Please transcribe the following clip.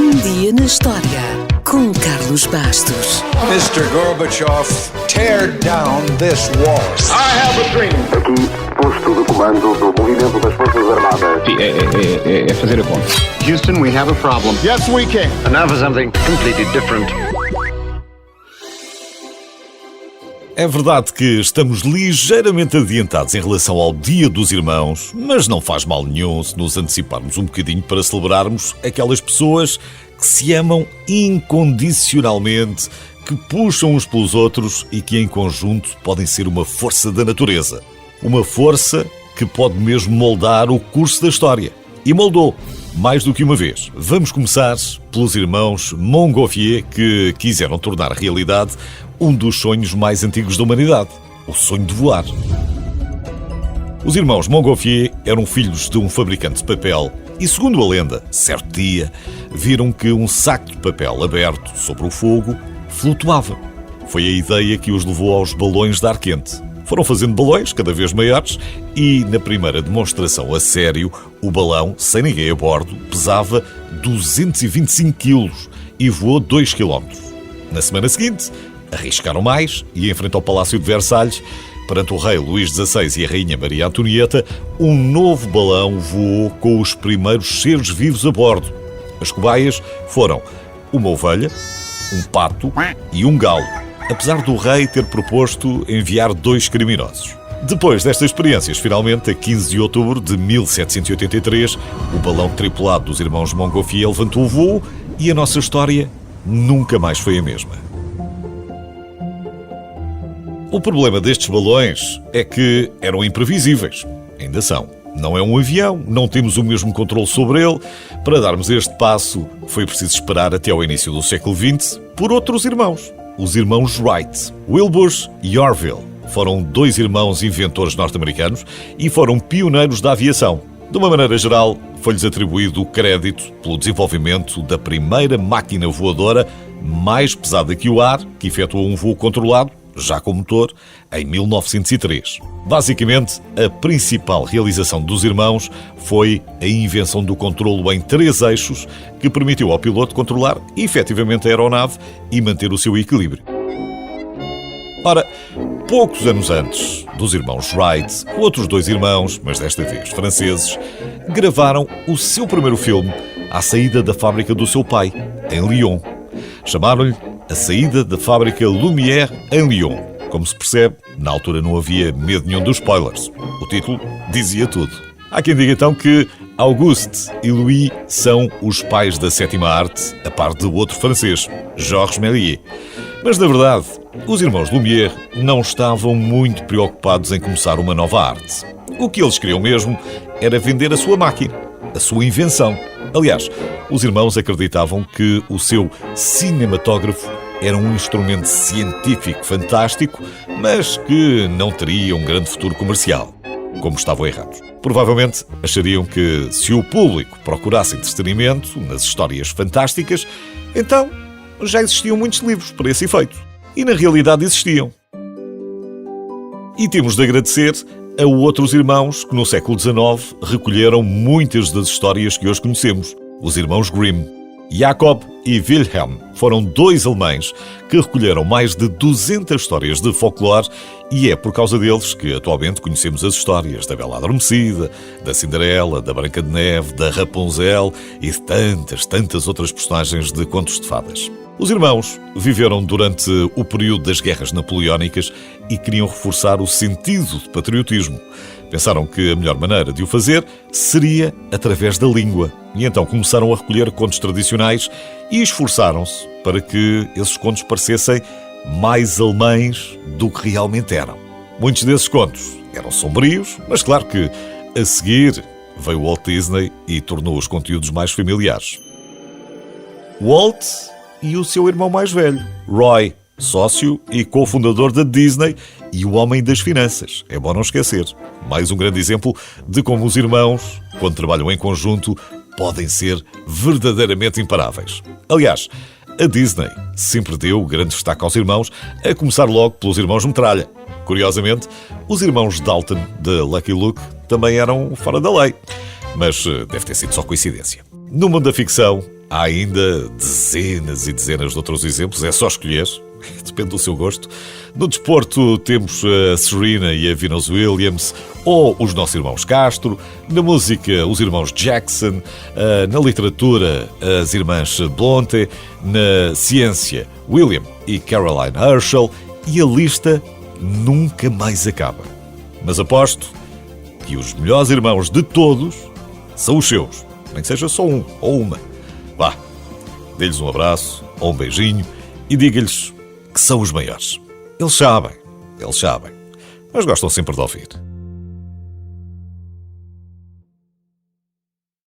Um dia na história com Carlos Bastos. Mr. Gorbachev, tear down this wall. I have a dream. Aqui, posto de comando do movimento das Forças Armadas. É fazer a conta. Houston, we have a problem. Yes, we can. And now for something completely different. É verdade que estamos ligeiramente adiantados em relação ao Dia dos Irmãos, mas não faz mal nenhum se nos anteciparmos um bocadinho para celebrarmos aquelas pessoas que se amam incondicionalmente, que puxam uns pelos outros e que em conjunto podem ser uma força da natureza. Uma força que pode mesmo moldar o curso da história. E moldou, mais do que uma vez. Vamos começar pelos irmãos Montgolfier, que quiseram tornar realidade um dos sonhos mais antigos da humanidade, o sonho de voar. Os irmãos Montgolfier eram filhos de um fabricante de papel e, segundo a lenda, certo dia, viram que um saco de papel aberto sobre o fogo flutuava. Foi a ideia que os levou aos balões de ar quente. Foram fazendo balões cada vez maiores e, na primeira demonstração a sério, o balão, sem ninguém a bordo, pesava 225 kg e voou 2 km. Na semana seguinte, arriscaram mais e, em frente ao Palácio de Versalhes, perante o rei Luís XVI e a rainha Maria Antonieta, um novo balão voou com os primeiros seres vivos a bordo. As cobaias foram uma ovelha, um pato e um galo, apesar do rei ter proposto enviar 2 criminosos. Depois destas experiências, finalmente, a 15 de outubro de 1783, o balão tripulado dos irmãos Montgolfier levantou o voo e a nossa história nunca mais foi a mesma. O problema destes balões é que eram imprevisíveis. Ainda são. Não é um avião, não temos o mesmo controle sobre ele. Para darmos este passo, foi preciso esperar até ao início do século XX por outros irmãos. Os irmãos Wright. Wilbur e Orville foram 2 irmãos inventores norte-americanos e foram pioneiros da aviação. De uma maneira geral, foi-lhes atribuído o crédito pelo desenvolvimento da primeira máquina voadora mais pesada que o ar, que efetuou um voo controlado, já com motor, em 1903. Basicamente, a principal realização dos irmãos foi a invenção do controlo em 3 eixos, que permitiu ao piloto controlar efetivamente a aeronave e manter o seu equilíbrio. Ora, poucos anos antes dos irmãos Wright, outros 2 irmãos, mas desta vez franceses, gravaram o seu primeiro filme à saída da fábrica do seu pai, em Lyon. Chamaram-lhe A Saída da Fábrica Lumière em Lyon. Como se percebe, na altura não havia medo nenhum dos spoilers. O título dizia tudo. Há quem diga então que Auguste e Louis são os pais da 7ª arte, a par de outro francês, Georges Méliès. Mas, na verdade, os irmãos Lumière não estavam muito preocupados em começar uma nova arte. O que eles queriam mesmo era vender a sua máquina, a sua invenção. Aliás, os irmãos acreditavam que o seu cinematógrafo era um instrumento científico fantástico, mas que não teria um grande futuro comercial. Como estavam errados. Provavelmente achariam que, se o público procurasse entretenimento nas histórias fantásticas, então já existiam muitos livros para esse efeito. E na realidade existiam. E temos de agradecer a outros irmãos que no século XIX recolheram muitas das histórias que hoje conhecemos, os irmãos Grimm. Jacob e Wilhelm foram 2 alemães que recolheram mais de 200 histórias de folclore e é por causa deles que atualmente conhecemos as histórias da Bela Adormecida, da Cinderela, da Branca de Neve, da Rapunzel e de tantas outras personagens de contos de fadas. Os irmãos viveram durante o período das guerras napoleónicas e queriam reforçar o sentido de patriotismo. Pensaram que a melhor maneira de o fazer seria através da língua. E então começaram a recolher contos tradicionais e esforçaram-se para que esses contos parecessem mais alemães do que realmente eram. Muitos desses contos eram sombrios, mas claro que, a seguir, veio Walt Disney e tornou os conteúdos mais familiares. Walt e o seu irmão mais velho, Roy, sócio e cofundador da Disney e o homem das finanças. É bom não esquecer. Mais um grande exemplo de como os irmãos, quando trabalham em conjunto, podem ser verdadeiramente imparáveis. Aliás, a Disney sempre deu grande destaque aos irmãos, a começar logo pelos irmãos Metralha. Curiosamente, os irmãos Dalton de Lucky Luke também eram fora da lei. Mas deve ter sido só coincidência. No mundo da ficção, há ainda dezenas e dezenas de outros exemplos, é só escolher, depende do seu gosto. No desporto temos a Serena e a Venus Williams, ou os nossos irmãos Castro. Na música, os irmãos Jackson. Na literatura, as irmãs Blonte. Na ciência, William e Caroline Herschel. E a lista nunca mais acaba. Mas aposto que os melhores irmãos de todos são os seus. Nem que seja só um ou uma. Vá, dê-lhes um abraço ou um beijinho e diga-lhes que são os maiores. Eles sabem, mas gostam sempre de ouvir.